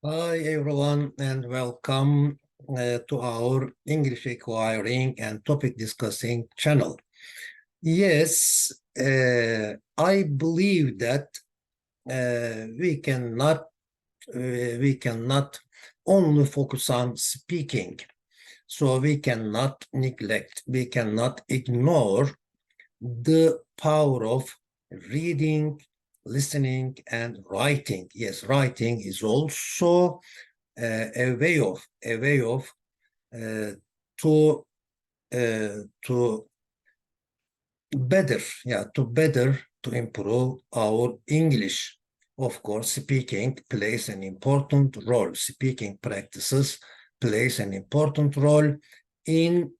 Hi everyone and welcome to our English acquiring and topic discussing channel. Yes, I believe that we cannot only focus on speaking. So we cannot neglect, we cannot ignore the power of reading, listening, and writing. Yes, writing is also a way of uh, to to to improve our English. Of course, speaking plays an important role. Speaking practices plays an important role in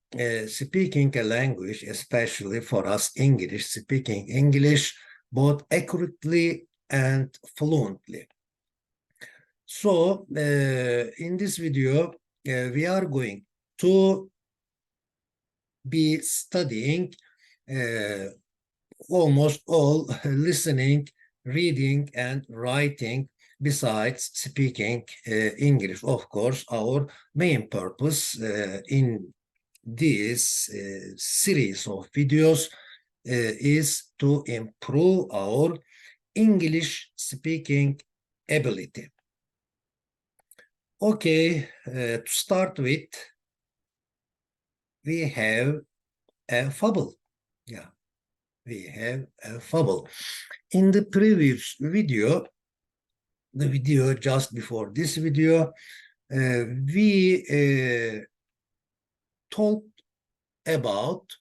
speaking a language, especially for us English, speaking English both accurately and fluently. So, in this video, we are going to be studying uh, almost all listening, reading, and writing besides speaking English. Of course, our main purpose in this series of videos is to improve our English speaking ability. Okay, to start with, we have a fable. Yeah, we have a fable. In the previous video, the video just before this video, we talked about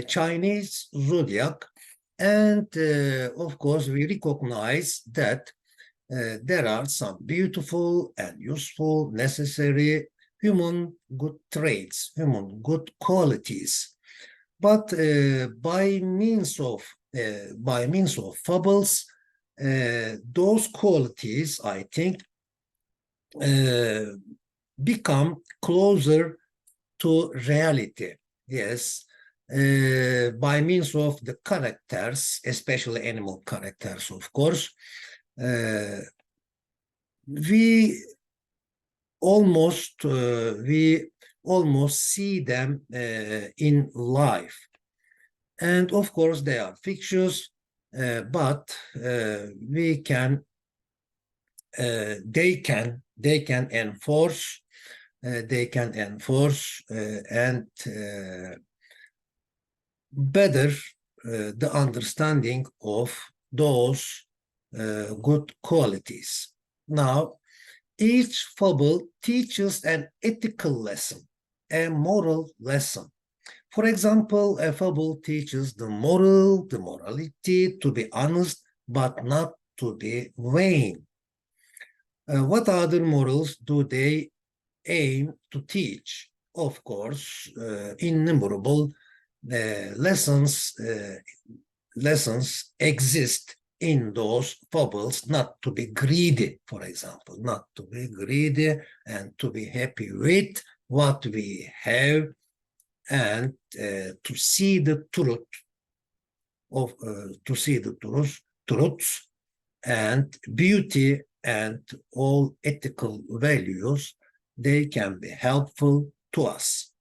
Chinese zodiac, and of course, we recognize that there are some beautiful and useful, necessary human good traits, human good qualities. But by means of fables, those qualities, I think, uh, become closer to reality. Yes, by means of the characters, especially animal characters, of course, uh, we we almost see them in life. And of course, they are fictitious, but we can they can enforce and better the understanding of those good qualities. Now, each fable teaches an ethical lesson, a moral lesson. For example, a fable teaches the morality to be honest, but not to be vain. What other morals do they aim to teach? Of course, innumerable lessons exist in those fables. Not to be greedy, for example, not to be greedy and to be happy with what we have, and to see the truths and beauty and all ethical values. They can be helpful to us.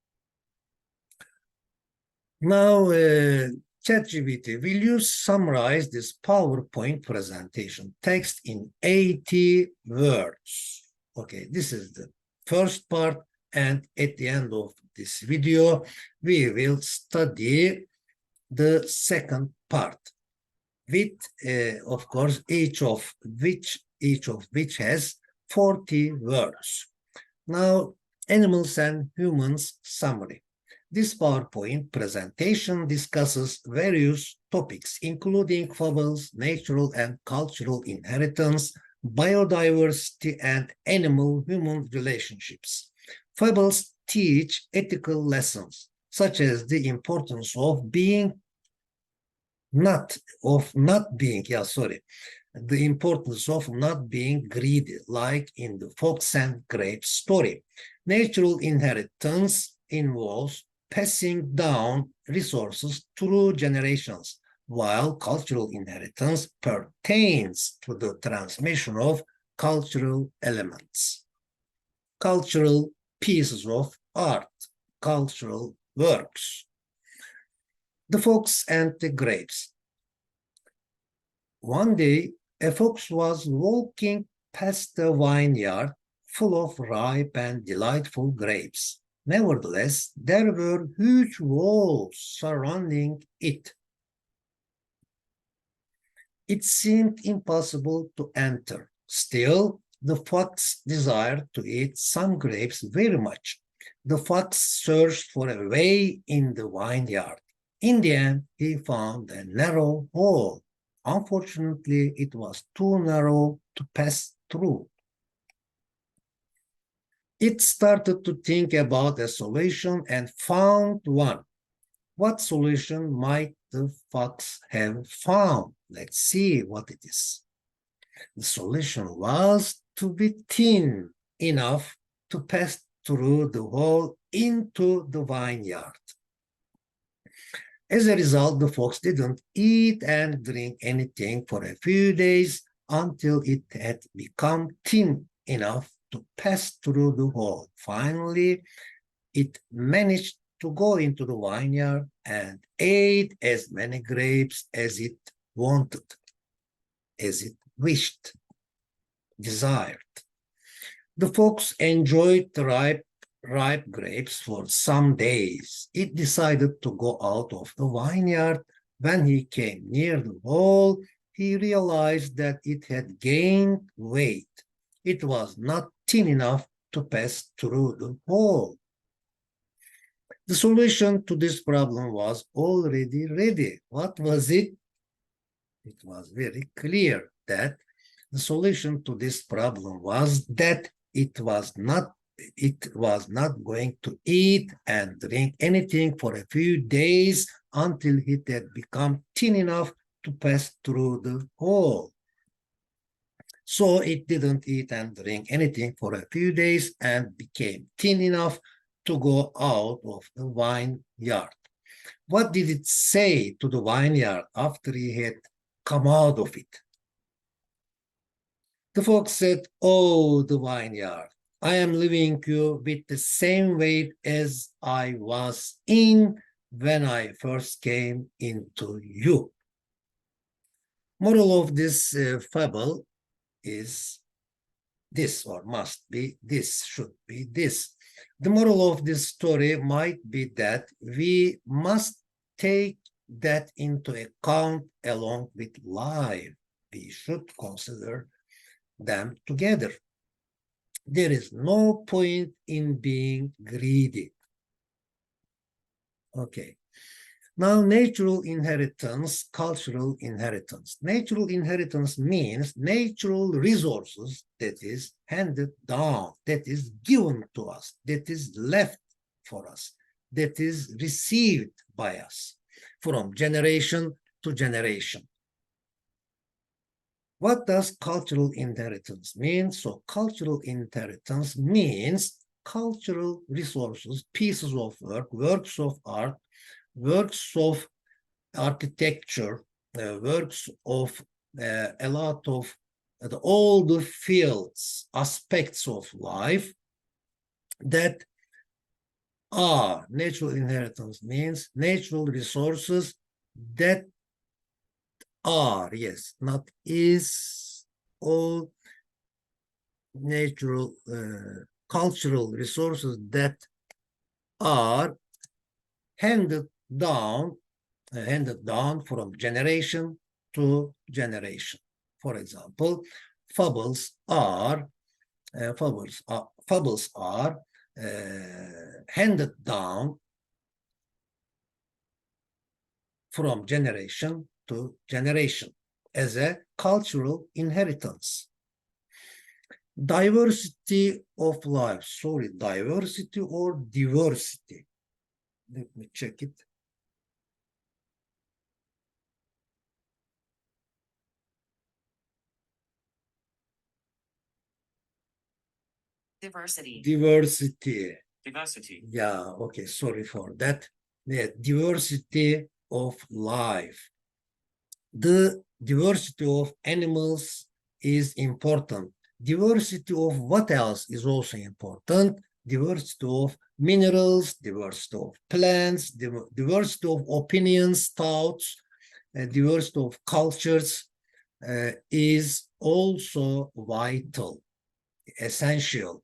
Now, ChatGPT, will you summarize this PowerPoint presentation text in 80 words? Okay, this is the first part, and at the end of this video, we will study the second part, with, of course, each of which has 40 words. Now, animals and humans summary. This PowerPoint presentation discusses various topics, including fables, natural and cultural inheritance, biodiversity, and animal-human relationships. Fables teach ethical lessons, such as the importance of the importance of not being greedy, like in the Fox and Grapes story. Natural inheritance involves passing down resources through generations, while cultural inheritance pertains to the transmission of cultural elements, cultural pieces of art, cultural works. The fox and the grapes. One day, a fox was walking past a vineyard full of ripe and delightful grapes. Nevertheless, there were huge walls surrounding it. It seemed impossible to enter. Still, the fox desired to eat some grapes very much. The fox searched for a way in the vineyard. In the end, he found a narrow hole. Unfortunately, it was too narrow to pass through. It started to think about a solution and found one. What solution might the fox have found? Let's see what it is. The solution was to be thin enough to pass through the hole into the vineyard. As a result, the fox didn't eat and drink anything for a few days until it had become thin enough to pass through the hole. Finally, it managed to go into the vineyard and ate as many grapes as it wanted, as it wished, desired. The fox enjoyed the ripe grapes for some days. It decided to go out of the vineyard. When he came near the hole, he realized that it had gained weight. It was not thin enough to pass through the hole. The solution to this problem was already ready. What was it? It was very clear that the solution to this problem was that it was not going to eat and drink anything for a few days until it had become thin enough to pass through the hole. So it didn't eat and drink anything for a few days and became thin enough to go out of the vineyard. What did it say to the vineyard after he had come out of it? The fox said, "Oh, the vineyard, I am leaving you with the same weight as I was in when I first came into you." Moral of this fable is this, or must be this, should be this. The moral of this story might be that we must take that into account along with life. We should consider them together. There is no point in being greedy. Okay. Now, natural inheritance, cultural inheritance. Natural inheritance means natural resources that is handed down, that is given to us, that is left for us, that is received by us from generation to generation. What does cultural inheritance mean? So cultural inheritance means cultural resources, pieces of work, works of art, works of architecture, works of a lot of all the fields, aspects of life that are natural inheritance means natural resources that are, yes, not is, all natural cultural resources that are handed down from generation to generation. For example, fables are handed down from generation to generation as a cultural inheritance. Diversity of life, diversity or diversity? Let me check it. Diversity. Diversity. Diversity. Yeah, okay, sorry for that. The diversity of life. The diversity of animals is important. Diversity of what else is also important? Diversity of minerals, diversity of plants, diversity of opinions, thoughts, diversity of cultures is also vital, essential.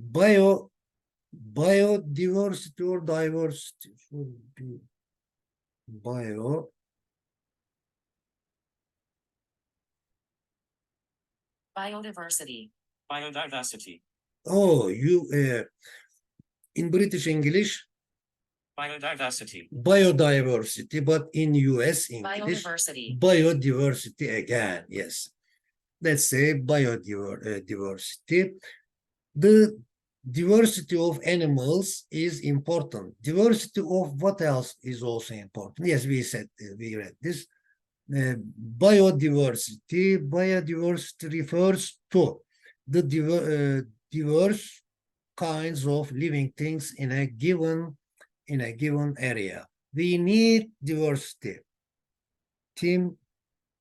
Biodiversity or diversity should be Biodiversity. Biodiversity. Oh, you in British English, Biodiversity. biodiversity, but in US English, Biodiversity. biodiversity again. Yes, let's say biodiversity. The diversity of animals is important. Diversity of what else is also important? Yes, we said, we read this. Biodiversity refers to the diverse kinds of living things in a given area. We need diversity. Tim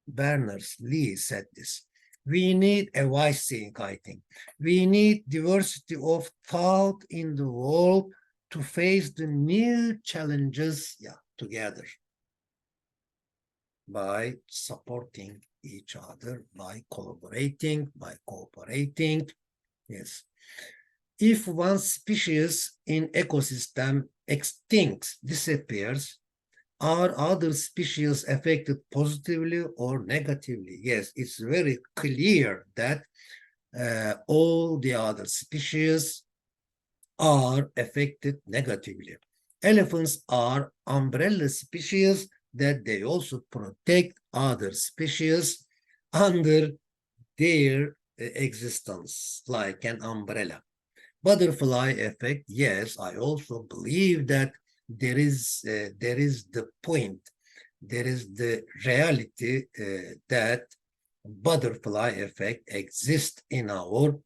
Berners-Lee said this. We need a wise saying, I think. We need diversity of thought in the world to face the new challenges together by supporting each other, by collaborating, by cooperating. Yes. If one species in ecosystem extincts, disappears, are other species affected positively or negatively? Yes, it's very clear that all the other species are affected negatively. Elephants are umbrella species that they also protect other species under their existence, like an umbrella. Butterfly effect, yes, I also believe that there is the point, there is the reality that butterfly effect exists in our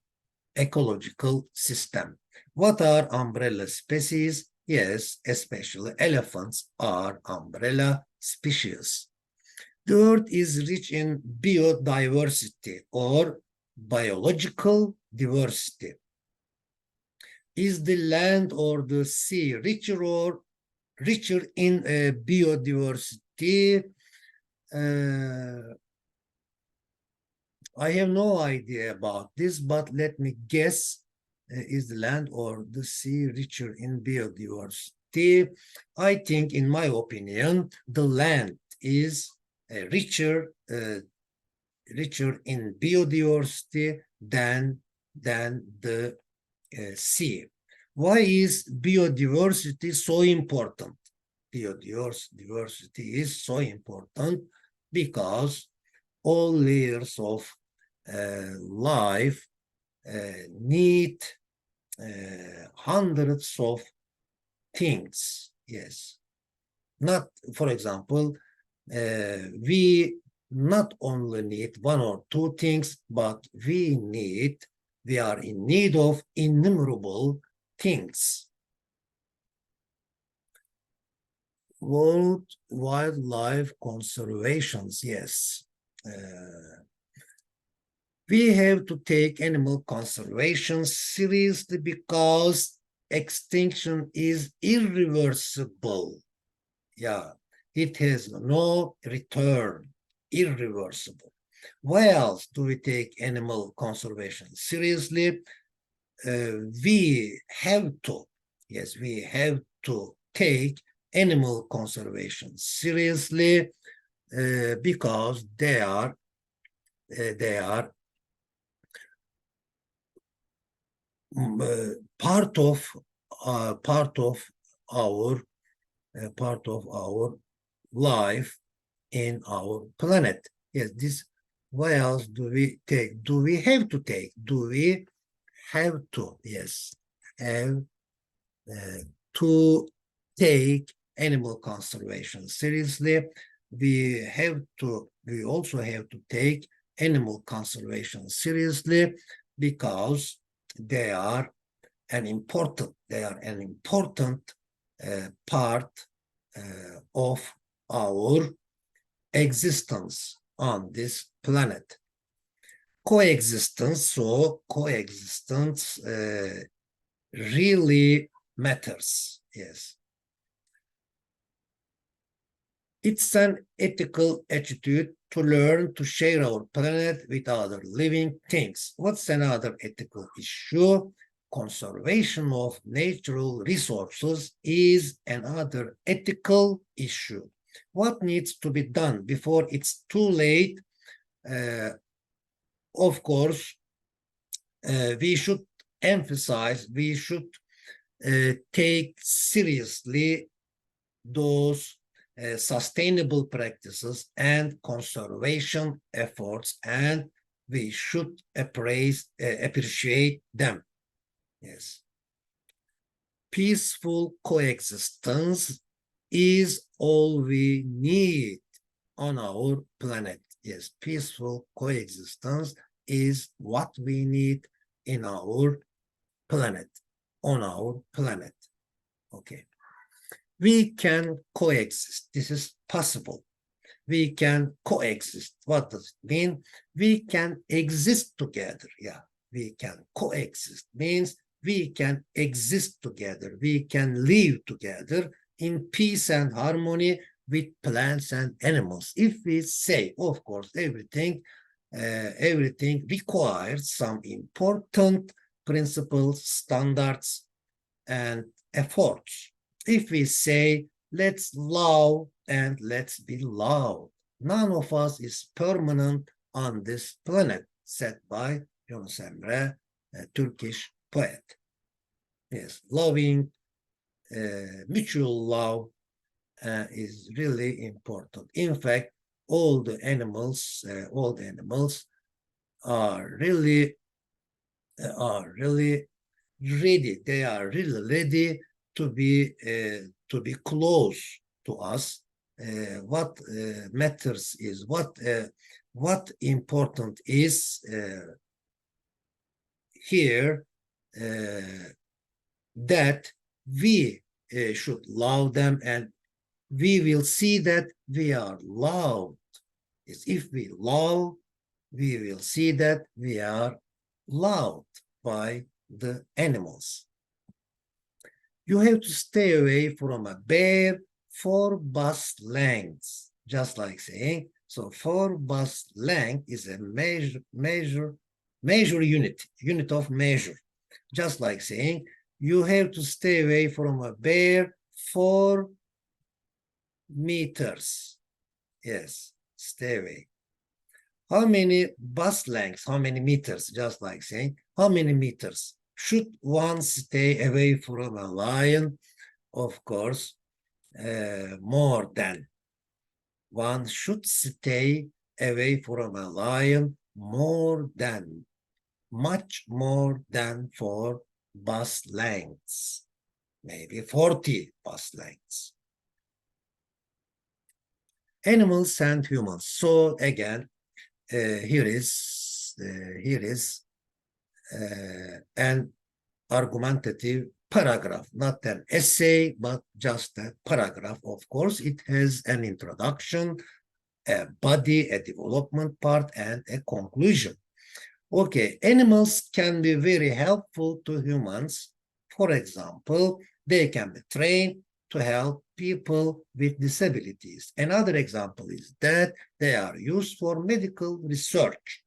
ecological system. What are umbrella species? Yes, especially elephants are umbrella species. The earth is rich in biodiversity or biological diversity. Is the land or the sea richer in biodiversity? I have no idea about this, but let me guess. Is the land or the sea richer in biodiversity? I think, in my opinion, the land is richer in biodiversity than the sea. Why is biodiversity so important? Biodiversity is so important because all layers of life need hundreds of things. Yes. Not, for example, we not only need one or two things, but we are in need of innumerable things. World wildlife conservations, yes. We have to take animal conservation seriously because extinction is irreversible. Yeah, it has no return, irreversible. Why else do we take animal conservation seriously? We have to, yes, we have to take animal conservation seriously because they are part of our life in our planet. Yes, this. Why else do we take? Do we have to take? Do we have to? Yes, have to take animal conservation seriously. We also have to take animal conservation seriously because they are an important part of our existence on this planet. coexistence. So coexistence really matters. Yes. It's an ethical attitude to learn to share our planet with other living things. What's another ethical issue? Conservation of natural resources is another ethical issue. What needs to be done before it's too late? Of course, we should emphasize, we should take seriously those sustainable practices and conservation efforts, and we should appreciate them. Yes. Peaceful coexistence is all we need on our planet. Yes, peaceful coexistence is what we need in our planet, on our planet. Okay. We can coexist. This is possible. We can coexist. What does it mean? We can exist together. Yeah, we can coexist. Means we can exist together. We can live together in peace and harmony with plants and animals. If we say, of course, everything requires some important principles, standards, and efforts. If we say, let's love and let's be loved, none of us is permanent on this planet, said by Yunus Emre, a Turkish poet. Yes, loving, mutual love is really important. In fact, all the animals are really ready. They are really ready to be close to us. What matters is what important is here that we should love them, and we will see that we are loved. If we love, we will see that we are loved by the animals. You have to stay away from a bear 4 bus lengths, just like saying, so 4 bus length is a measure unit of measure, just like saying you have to stay away from a bear 4 meters. Yes, stay away. How many bus lengths, how many meters, just like saying, how many meters should one stay away from a lion? Of course, more than. One should stay away from a lion more than, much more than 4 bus lengths, maybe 40 bus lengths. Animals and humans. So again, here is an argumentative paragraph, not an essay, but just a paragraph. Of course, it has an introduction, a body, a development part, and a conclusion. Okay, animals can be very helpful to humans. For example, they can be trained to help people with disabilities. Another example is that they are used for medical research.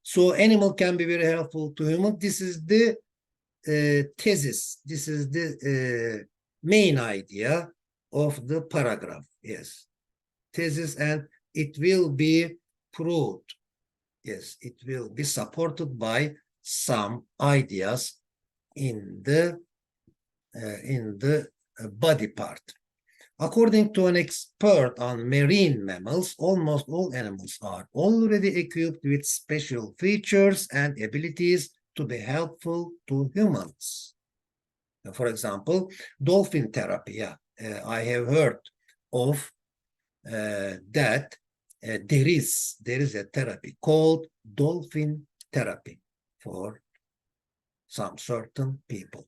So animal can be very helpful to human. This is the thesis. This is the main idea of the paragraph. Yes, thesis, and it will be proved. Yes, it will be supported by some ideas in the body part. According to an expert on marine mammals, almost all animals are already equipped with special features and abilities to be helpful to humans. For example, dolphin therapy. Yeah, I have heard of that. There is a therapy called dolphin therapy for some certain people.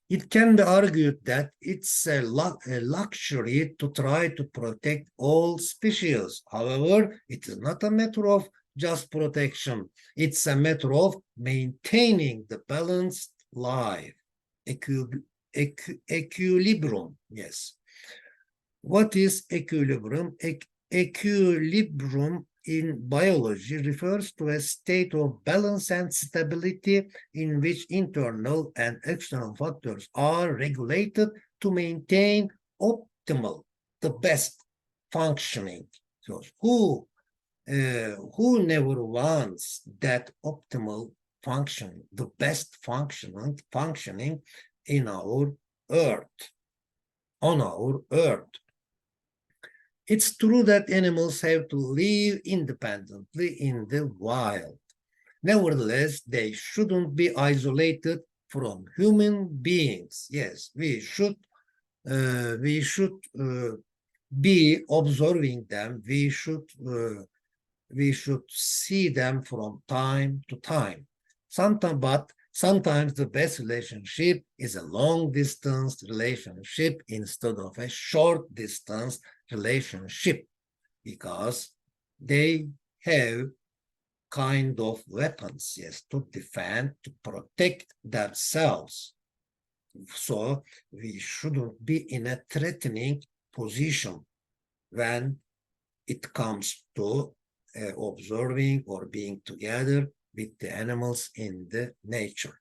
It can be argued that it's a luxury to try to protect all species. However, it is not a matter of just protection. It's a matter of maintaining the balanced life, equilibrium. Yes. What is equilibrium? Equilibrium in biology refers to a state of balance and stability in which internal and external factors are regulated to maintain optimal, the best functioning. So who never wants that optimal function, the best functioning in our earth, on our earth? It's true that animals have to live independently in the wild. Nevertheless, they shouldn't be isolated from human beings. Yes, we should be observing them. We should see them from time to time. Sometimes the best relationship is a long distance relationship instead of a short distance relationship, because they have kind of weapons, yes, to defend, to protect themselves. So we shouldn't be in a threatening position when it comes to observing or being together with the animals in the nature.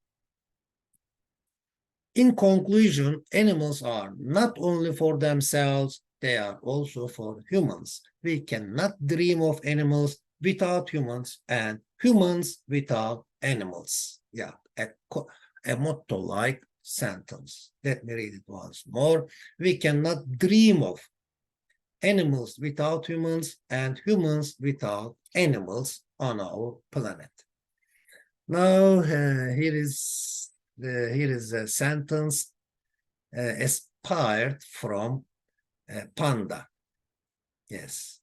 In conclusion, animals are not only for themselves, they are also for humans. We cannot dream of animals without humans and humans without animals. Yeah, a motto-like sentence. Let me read it once more. We cannot dream of animals without humans and humans without animals on our planet. Now, here is a sentence inspired from Panda. Yes,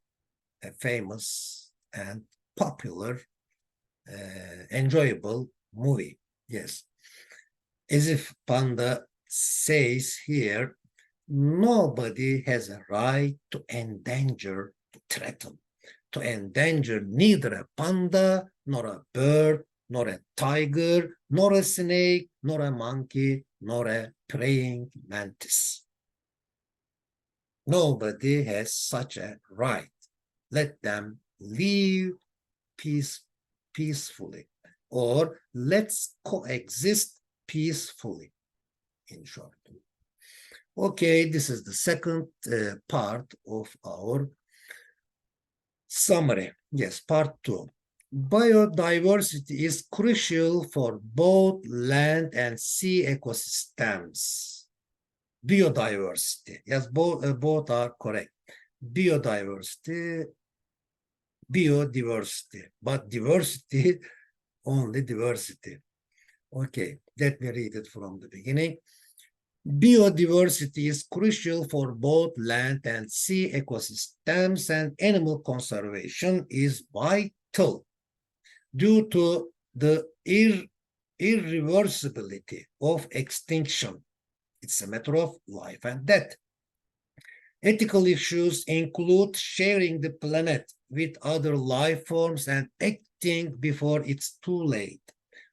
a famous and popular, enjoyable movie. Yes, as if Panda says here, nobody has a right to endanger, to threaten, to endanger neither a panda, nor a bird, nor a tiger, nor a snake, nor a monkey, nor a praying mantis. Nobody has such a right. Let them live peacefully, or let's coexist peacefully, in short. Okay, this is the second part of our summary. Yes, part 2. Biodiversity is crucial for both land and sea ecosystems. Biodiversity, yes, both are correct. Biodiversity, but diversity, only diversity. Okay, let me read it from the beginning. Biodiversity is crucial for both land and sea ecosystems, and animal conservation is vital due to the irreversibility of extinction. It's a matter of life and death. Ethical issues include sharing the planet with other life forms and acting before it's too late.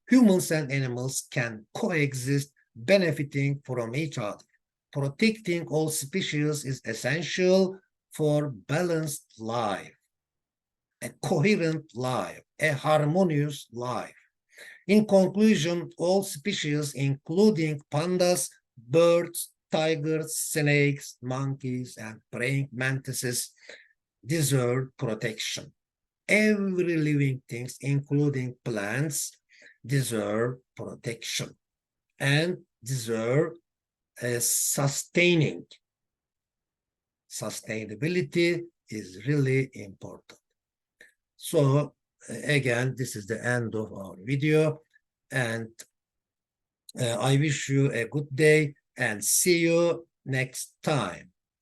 Humans and animals can coexist, benefiting from each other. Protecting all species is essential for balanced life, a coherent life, a harmonious life. In conclusion, all species, including pandas, birds, tigers, snakes, monkeys, and praying mantises, deserve protection. Every living thing, including plants, deserve protection and deserve sustaining. Sustainability is really important. So again, this is the end of our video, and I wish you a good day and see you next time.